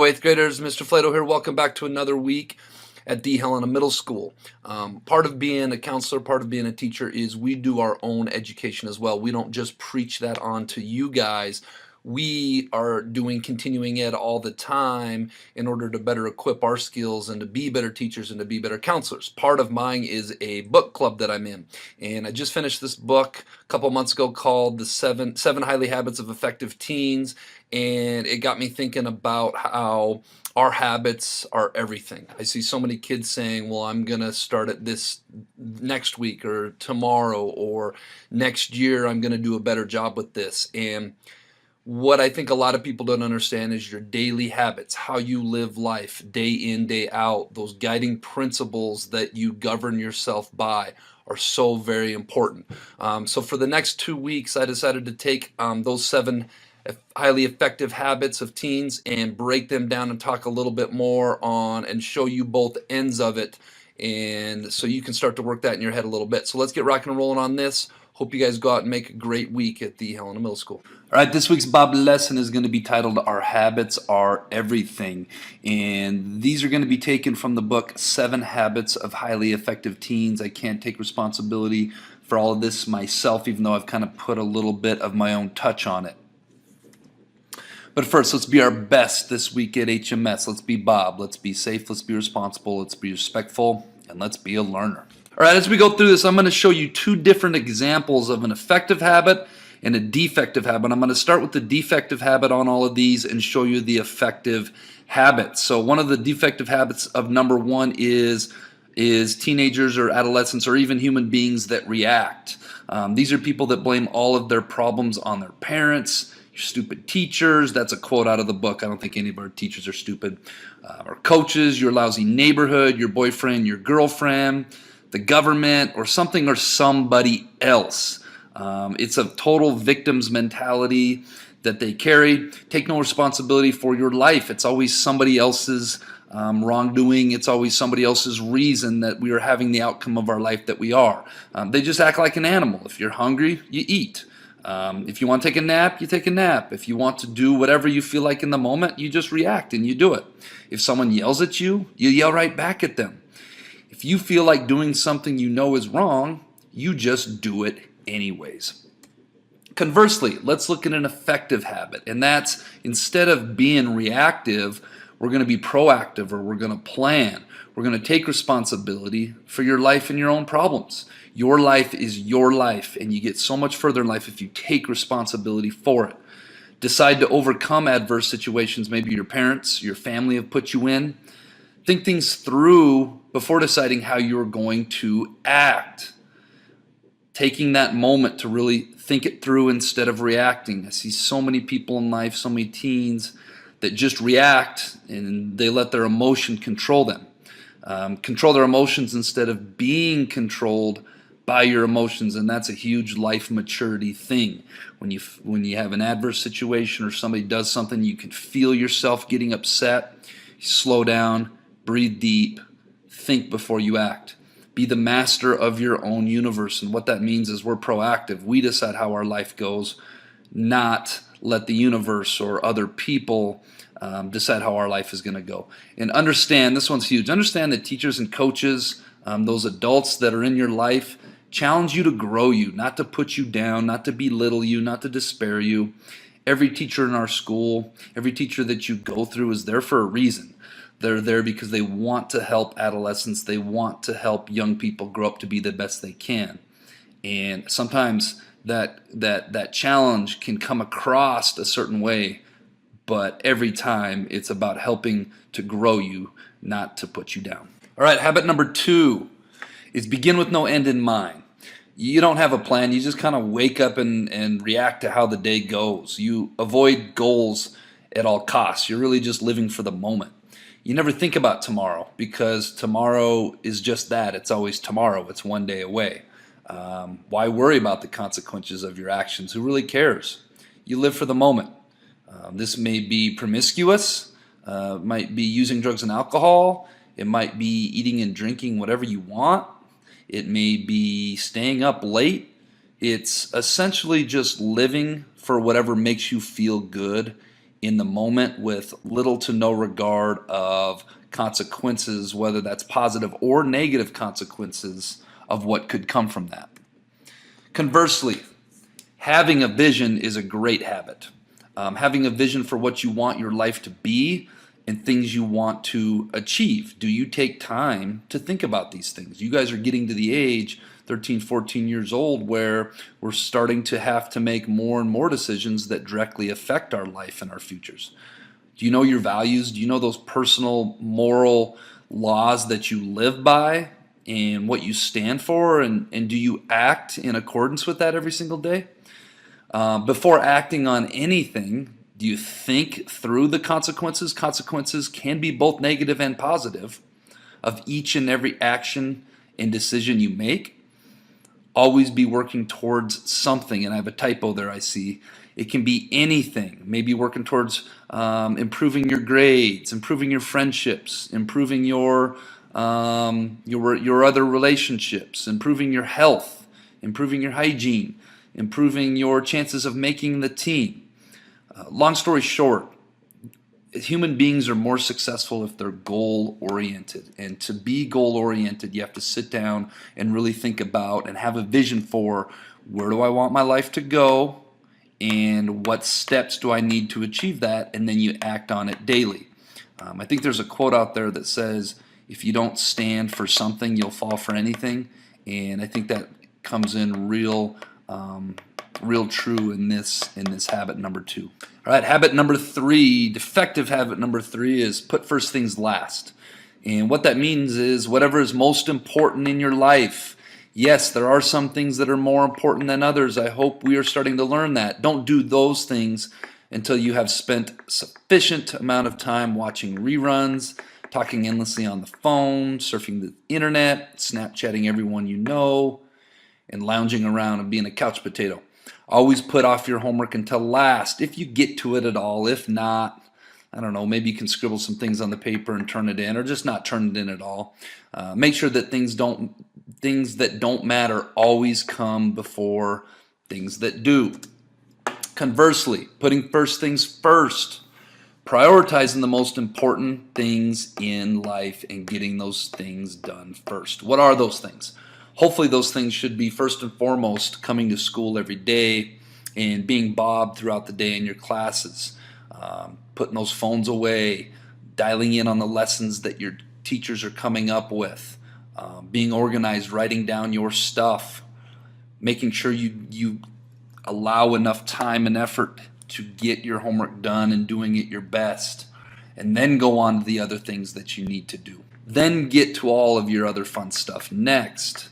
Hello, 8th graders. Mr. Flato here. Welcome back to another week at D. Helena Middle School. Part of being a counselor, part of being a teacher is we do our own education as well. We don't just preach that on to you guys. We are doing continuing ed all the time in order to better equip our skills and to be better teachers and to be better counselors. Part of mine is a book club that I'm in. And I just finished this book a couple months ago called The Seven Highly Habits of Effective Teens. And it got me thinking about how our habits are everything. I see so many kids saying, well, I'm going to start at this next week or tomorrow or next year, I'm going to do a better job with this. And what I think a lot of people don't understand is your daily habits, how you live life day in, day out. Those guiding principles that you govern yourself by are so very important. So for the next 2 weeks, I decided to take those 7 highly effective habits of teens and break them down and talk a little bit more on and show you both ends of it, and so you can start to work that in your head a little bit. So let's get rocking and rolling on this. Hope you guys go out and make a great week at the Helena Middle School. All right, this week's Bob lesson is going to be titled Our Habits Are Everything. And these are going to be taken from the book 7 Habits of Highly Effective Teens. I can't take responsibility for all of this myself, even though I've kind of put a little bit of my own touch on it. But first, let's be our best this week at HMS. Let's be Bob. Let's be safe. Let's be responsible. Let's be respectful. And let's be a learner. All right, as we go through this, I'm going to show you 2 different examples of an effective habit and a defective habit. I'm going to start with the defective habit on all of these and show you the effective habits. So one of the defective habits of number 1 is teenagers or adolescents or even human beings that react. These are people that blame all of their problems on their parents, your stupid teachers. That's a quote out of the book. I don't think any of our teachers are stupid. Or coaches, your lousy neighborhood, your boyfriend, your girlfriend, the government, or something or somebody else. It's a total victim's mentality that they carry. Take no responsibility for your life. It's always somebody else's wrongdoing. It's always somebody else's reason that we are having the outcome of our life that we are. They just act like an animal. If you're hungry, you eat. If you want to take a nap, you take a nap. If you want to do whatever you feel like in the moment, you just react and you do it. If someone yells at you, you yell right back at them. If you feel like doing something you know is wrong, you just do it anyways. Conversely, let's look at an effective habit, and that's instead of being reactive, we're going to be proactive, or we're going to plan. We're going to take responsibility for your life and your own problems. Your life is your life, and you get so much further in life if you take responsibility for it. Decide to overcome adverse situations maybe your parents, your family have put you in. Think things through before deciding how you're going to act. Taking that moment to really think it through instead of reacting. I see so many people in life, so many teens that just react and they let their emotion control them. Control their emotions instead of being controlled by your emotions, and that's a huge life maturity thing. When you have an adverse situation or somebody does something, you can feel yourself getting upset. You slow down, breathe deep, think before you act. Be the master of your own universe, and what that means is we're proactive. We decide how our life goes, not let the universe or other people decide how our life is going to go. And understand, this one's huge, understand that teachers and coaches, those adults that are in your life, challenge you to grow you, not to put you down, not to belittle you, not to despair you. Every teacher in our school, every teacher that you go through is there for a reason. They're there because they want to help adolescents. They want to help young people grow up to be the best they can. And sometimes that challenge can come across a certain way, but every time it's about helping to grow you, not to put you down. All right, habit number 2 is begin with no end in mind. You don't have a plan. You just kind of wake up and react to how the day goes. You avoid goals at all costs. You're really just living for the moment. You never think about tomorrow because tomorrow is just that. It's always tomorrow. It's one day away. Why worry about the consequences of your actions? Who really cares? You live for the moment. This may be promiscuous, might be using drugs and alcohol, it might be eating and drinking whatever you want, it may be staying up late. It's essentially just living for whatever makes you feel good in the moment with little to no regard of consequences, whether that's positive or negative consequences of what could come from that. Conversely, having a vision is a great habit. Having a vision for what you want your life to be and things you want to achieve. Do you take time to think about these things? You guys are getting to the age, 13, 14 years old, where we're starting to have to make more and more decisions that directly affect our life and our futures. Do you know your values? Do you know those personal moral laws that you live by and what you stand for? And do you act in accordance with that every single day? Before acting on anything, do you think through the consequences? Consequences can be both negative and positive of each and every action and decision you make. Always be working towards something, and I have a typo there I see. It can be anything. Maybe working towards improving your grades, improving your friendships, improving your other relationships, improving your health, improving your hygiene, improving your chances of making the team. Long story short, human beings are more successful if they're goal oriented. And to be goal oriented, you have to sit down and really think about and have a vision for where do I want my life to go and what steps do I need to achieve that, and then you act on it daily. I think there's a quote out there that says, if you don't stand for something, you'll fall for anything. And I think that comes in real true in this habit number 2. All right, habit number 3, defective habit number 3 is put first things last. And what that means is whatever is most important in your life. Yes, there are some things that are more important than others. I hope we are starting to learn that. Don't do those things until you have spent sufficient amount of time watching reruns, talking endlessly on the phone, surfing the internet, Snapchatting everyone you know, and lounging around and being a couch potato. Always put off your homework until last, if you get to it at all. If not, I don't know, maybe you can scribble some things on the paper and turn it in, or just not turn it in at all. Make sure that things that don't matter always come before things that do. Conversely, putting first things first, prioritizing the most important things in life and getting those things done first. What are those things? Hopefully those things should be first and foremost coming to school every day and being Bob throughout the day in your classes, putting those phones away, dialing in on the lessons that your teachers are coming up with, being organized, writing down your stuff, making sure you allow enough time and effort to get your homework done and doing it your best, and then go on to the other things that you need to do. Then get to all of your other fun stuff next.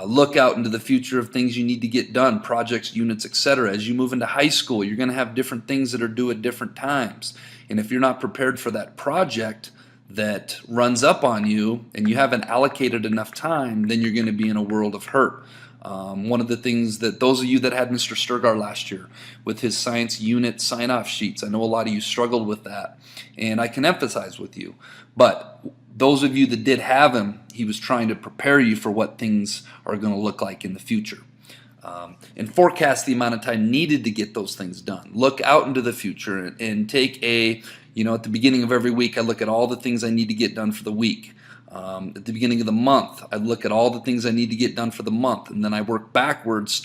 Look out into the future of things you need to get done, projects, units, etc. As you move into high school, you're going to have different things that are due at different times. And if you're not prepared for that project that runs up on you and you haven't allocated enough time, then you're going to be in a world of hurt. One of the things that those of you that had Mr. Sturgar last year with his science unit sign-off sheets, I know a lot of you struggled with that, and I can empathize with you. But those of you that did have him, he was trying to prepare you for what things are going to look like in the future. And forecast the amount of time needed to get those things done. Look out into the future and take at the beginning of every week, I look at all the things I need to get done for the week. At the beginning of the month, I look at all the things I need to get done for the month, and then I work backwards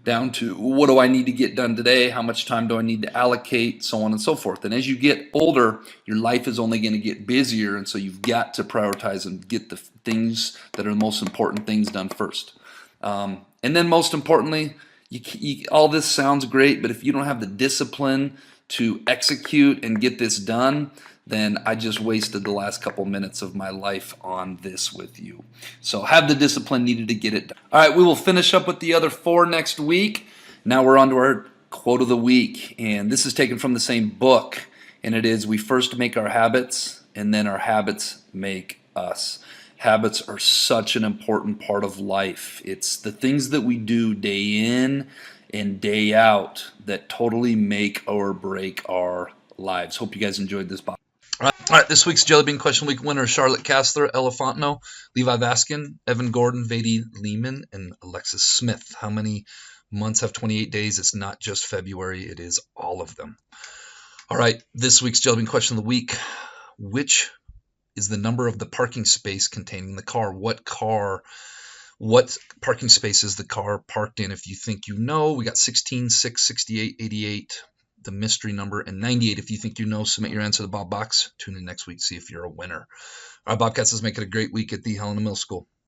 down to what do I need to get done today, how much time do I need to allocate, so on and so forth. And as you get older, your life is only going to get busier, and so you've got to prioritize and get the things that are the most important things done first. And then most importantly, all this sounds great, but if you don't have the discipline to execute and get this done, then I just wasted the last couple minutes of my life on this with you. So have the discipline needed to get it done. All right, we will finish up with the other 4 next week. Now we're on to our quote of the week, and this is taken from the same book, and it is, we first make our habits, and then our habits make us. Habits are such an important part of life. It's the things that we do day in and day out that totally make or break our lives. Hope you guys enjoyed this. All right, this week's Jelly Bean Question Week winner: Charlotte Kastler, Ella Fontenot, Levi Vaskin, Evan Gordon, Vady Lehman, and Alexis Smith. How many months have 28 days? It's not just February, it is all of them. All right, this week's Jelly Bean question of the week. Which is the number of the parking space containing the car? What parking space is the car parked in? If you think you know, we got 16, 6, 68, 88, the mystery number, and 98. If you think you know, submit your answer to the Bob Box. Tune in next week, see if you're a winner. All right, Bobcats, let's make it a great week at the Helena Middle School.